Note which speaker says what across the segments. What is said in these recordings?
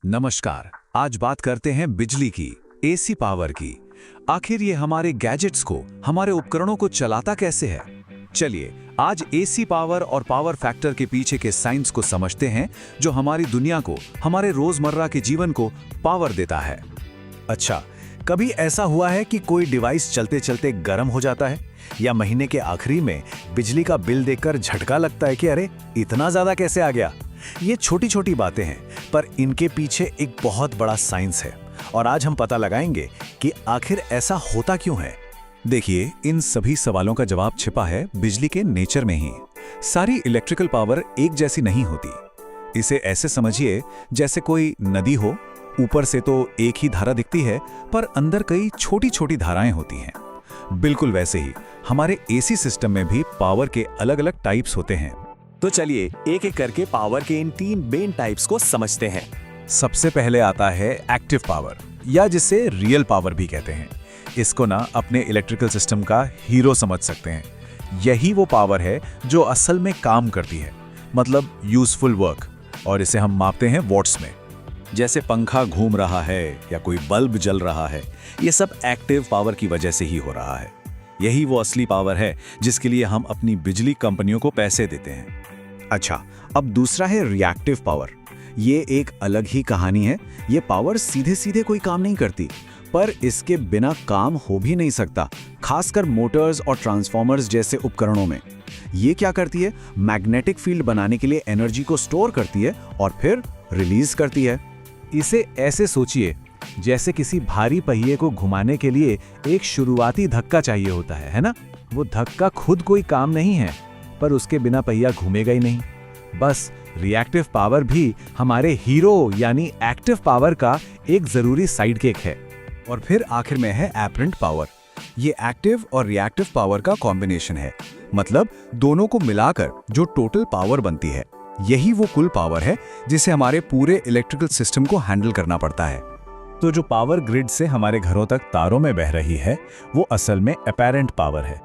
Speaker 1: नमस्कार। आज बात करते हैं बिजली की, एसी पावर की। आखिर ये हमारे गैजेट्स को, हमारे उपकरणों को चलाता कैसे है? चलिए आज एसी पावर और पावर फैक्टर के पीछे के साइंस को समझते हैं, जो हमारी दुनिया को, हमारे रोजमर्रा के जीवन को पावर देता है।
Speaker 2: अच्छा, कभी ऐसा हुआ है कि कोई डिवाइस चलते चलते गर्म हो जाता है या महीने के आखिरी में बिजली का बिल देखकर झटका लगता है कि अरे इतना ज्यादा कैसे आ गया? ये छोटी छोटी बातें हैं, पर इनके पीछे एक बहुत बड़ा साइंस है और आज हम पता लगाएंगे कि आखिर ऐसा होता क्यों है।
Speaker 1: देखिए, इन सभी सवालों का जवाब छिपा है बिजली के नेचर में ही। सारी इलेक्ट्रिकल पावर एक जैसी नहीं होती। इसे ऐसे समझिए जैसे कोई नदी हो, ऊपर से तो एक ही धारा दिखती है, पर अंदर कई छोटी छोटी धाराएं होती हैं। बिल्कुल वैसे ही हमारे एसी सिस्टम में भी पावर के अलग अलग टाइप्स होते हैं।
Speaker 2: तो चलिए एक एक करके पावर के इन 3 मेन टाइप्स को समझते हैं।
Speaker 1: सबसे पहले आता है एक्टिव पावर, या जिसे रियल पावर भी कहते हैं। इसको ना अपने इलेक्ट्रिकल सिस्टम का हीरो समझ सकते हैं। यही वो पावर है जो असल में काम करती है, मतलब यूजफुल वर्क, और इसे हम मापते हैं वॉट्स में।
Speaker 2: जैसे पंखा घूम रहा है या कोई बल्ब जल रहा है, ये सब एक्टिव पावर की वजह से ही हो रहा है। यही वो असली पावर है जिसके लिए हम अपनी बिजली कंपनियों को पैसे देते हैं। अच्छा, अब दूसरा है रिएक्टिव पावर। ये एक अलग ही कहानी है। ये पावर सीधे सीधे कोई काम नहीं करती, पर इसके बिना काम हो भी नहीं सकता, खासकर मोटर्स और ट्रांसफॉर्मर्स जैसे उपकरणों में। ये क्या करती है? मैग्नेटिक फील्ड बनाने के लिए एनर्जी को स्टोर करती है और फिर रिलीज करती है।
Speaker 3: इसे ऐसे सोचिए जैसे किसी भारी पहिए को घुमाने के लिए एक शुरुआती धक्का चाहिए होता है ना? वो धक्का खुद कोई काम नहीं है, पर उसके बिना पहिया घूमेगा ही नहीं। बस रिएक्टिव पावर भी हमारे हीरो यानी एक्टिव पावर का एक जरूरी साइड किक है।
Speaker 1: और फिर आखिर में है एपरेंट पावर। ये एक्टिव और रिएक्टिव पावर का कॉम्बिनेशन है, मतलब दोनों को मिलाकर जो टोटल पावर बनती है। यही वो कुल पावर है जिसे हमारे पूरे इलेक्ट्रिकल सिस्टम को हैंडल करना पड़ता है।
Speaker 3: तो जो पावर ग्रिड से हमारे घरों तक तारों में बह रही है, वो असल में अपैरेंट पावर है।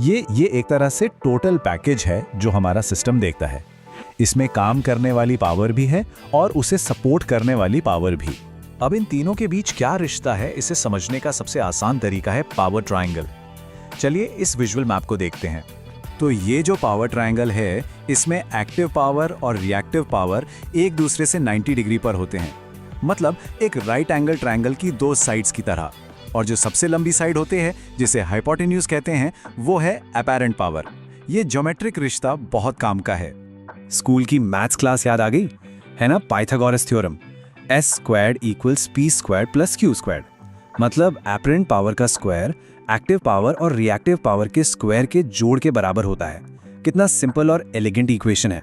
Speaker 3: ये एक तरह से टोटल पैकेज है जो हमारा सिस्टम देखता है। इसमें काम करने वाली पावर भी है और उसे सपोर्ट करने वाली पावर भी।
Speaker 2: अब इन तीनों के बीच क्या रिश्ता है, इसे समझने का सबसे आसान तरीका है पावर ट्रायंगल। चलिए इस विजुअल मैप को देखते हैं।
Speaker 1: तो ये जो पावर ट्रायंगल है, इसमें एक्टिव पावर और रिएक्टिव पावर एक दूसरे से 90 डिग्री पर होते हैं, मतलब एक राइट एंगल ट्रायंगल की 2 साइड्स की तरह। और जो सबसे लंबी साइड होते हैं, जिसे हाइपोटेन्यूज कहते हैं, वो है अपैरेंट पावर। ये ज्योमेट्रिक रिश्ता बहुत काम का है।
Speaker 2: स्कूल की मैथ्स क्लास याद आ गई है ना? Pythagoras theorem, s² = p² + q²। मतलब अपैरेंट पावर का स्क्वायर एक्टिव पावर और रिएक्टिव पावर के स्क्वायर के जोड़ के बराबर होता है। कितना सिंपल और एलिगेंट इक्वेशन है।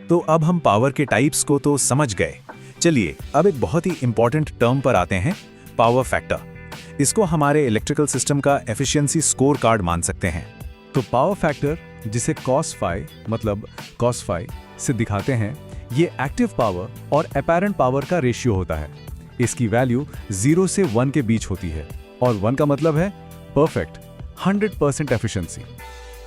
Speaker 1: तो अब हम पावर के टाइप्स को तो समझ गए। चलिए अब एक बहुत ही इंपॉर्टेंट टर्म पर आते हैं, पावर फैक्टर। इसको हमारे इलेक्ट्रिकल सिस्टम का एफिशिएंसी स्कोर कार्ड मान सकते हैं।
Speaker 3: तो पावर फैक्टर, जिसे cos phi मतलब cos phi से दिखाते हैं, ये एक्टिव पावर और अपैरेंट पावर का रेशियो होता है। इसकी वैल्यू 0 से 1 के बीच होती है, और 1 का मतलब है परफेक्ट, 100% एफिशिएंसी।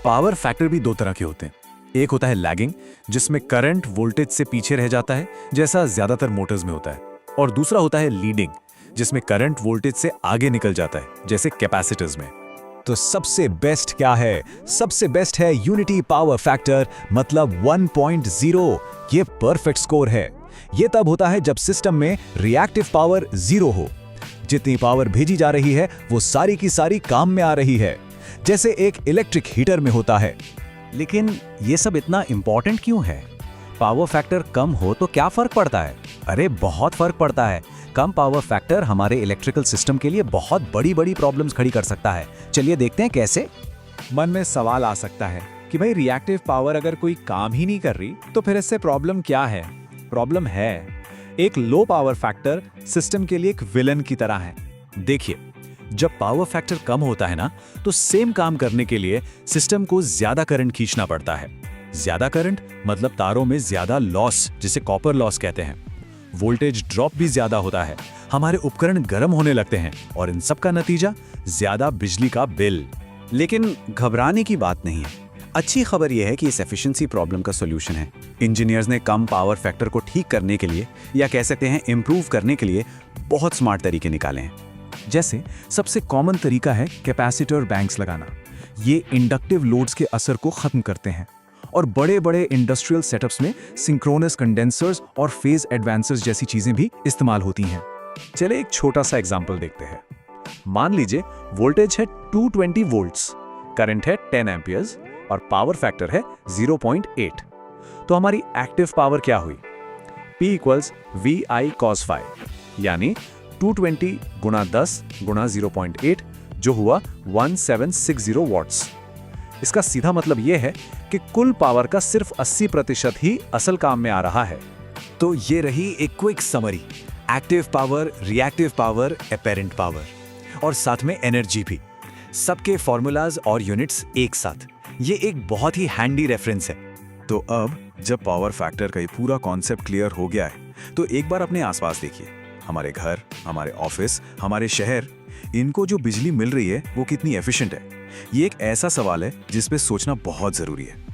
Speaker 2: पावर फैक्टर भी 2 तरह के होते हैं। एक होता है लैगिंग, जिसमें करंट वोल्टेज से पीछे रह जाता है, जैसा ज्यादातर मोटर्स में होता है। और दूसरा होता है लीडिंग, जिसमें करंट वोल्टेज से आगे निकल जाता है, जैसे कैपेसिटर्स में।
Speaker 1: तो सबसे बेस्ट क्या है? सबसे बेस्ट है यूनिटी पावर फैक्टर, मतलब 1.0। ये परफेक्ट स्कोर है। ये तब होता है जब सिस्टम में रिएक्टिव पावर 0 हो। जितनी पावर भेजी जा रही है वो सारी की सारी काम में आ रही है, जैसे एक इलेक्ट्रिक हीटर में होता है।
Speaker 2: लेकिन ये सब इतना इंपॉर्टेंट क्यों है? पावर फैक्टर कम हो तो क्या फर्क पड़ता है? अरे बहुत फर्क पड़ता है। कम पावर फैक्टर हमारे इलेक्ट्रिकल सिस्टम के लिए बहुत बड़ी बड़ी प्रॉब्लम्स खड़ी कर सकता है। चलिए देखते हैं कैसे।
Speaker 3: मन में सवाल आ सकता है कि भाई रिएक्टिव पावर अगर कोई काम ही नहीं कर रही तो फिर इससे प्रॉब्लम क्या है? प्रॉब्लम है, एक लो पावर फैक्टर सिस्टम के लिए एक विलन की तरह है।
Speaker 2: देखिए, जब पावर फैक्टर कम होता है ना, तो सेम काम करने के लिए सिस्टम को ज्यादा करंट खींचना पड़ता है। ज्यादा करंट मतलब तारों में ज्यादा लॉस, जिसे कॉपर लॉस कहते हैं। वोल्टेज ड्रॉप भी ज्यादा होता है, हमारे उपकरण गर्म होने लगते हैं, और इन सब का नतीजा ज्यादा बिजली का बिल।
Speaker 1: लेकिन घबराने की बात नहीं है।
Speaker 2: अच्छी खबर यह है कि इस एफिशिएंसी प्रॉब्लम का सॉल्यूशन है। इंजीनियर्स ने कम पावर फैक्टर को ठीक करने के लिए, या कह सकते हैं इम्प्रूव करने के लिए, बहुत स्मार्ट तरीके निकाले हैं।
Speaker 3: जैसे सबसे कॉमन तरीका है कैपेसिटर बैंक्स लगाना। ये इंडक्टिव लोड्स के असर को खत्म करते हैं और बड़े-बड़े इंडस्ट्रियल सेटअप्स में सिंक्रोनस कंडेंसर्स और फेज एडवांसर्स जैसी चीजें भी इस्तेमाल होती हैं। चले एक छोटा सा एग्जांपल देखते हैं। मान लीजिए वोल्टेज है 220 वोल्ट्स, करंट है 10 एम्पियर्स और पावर फैक्टर है 0.8। तो हमारी एक्टिव पावर क्या हुई? P equals VI cos phi, यानी 220 गुणा 10 गुणा 0.8 जो हुआ 1760 वॉट्स। इसका सीधा मतलब यह है कि कुल पावर का सिर्फ 80% ही असल काम में आ रहा है।
Speaker 2: तो ये रही एक quick summary. Active power, reactive power, apparent power और साथ में एनर्जी भी। सबके फॉर्मूलाज और यूनिट्स एक साथ। ये एक बहुत ही हैंडी रेफरेंस है। तो अब जब पावर फैक्टर का ये पूरा कॉन्सेप्ट क्लियर हो गया है, तो एक बार अपने आसपास देखिए। हमारे घर, हमारे ऑफिस, हमारे शहर, इनको जो बिजली मिल रही है वो कितनी एफिशिएंट है। ये एक ऐसा सवाल है जिस पे सोचना बहुत जरूरी है।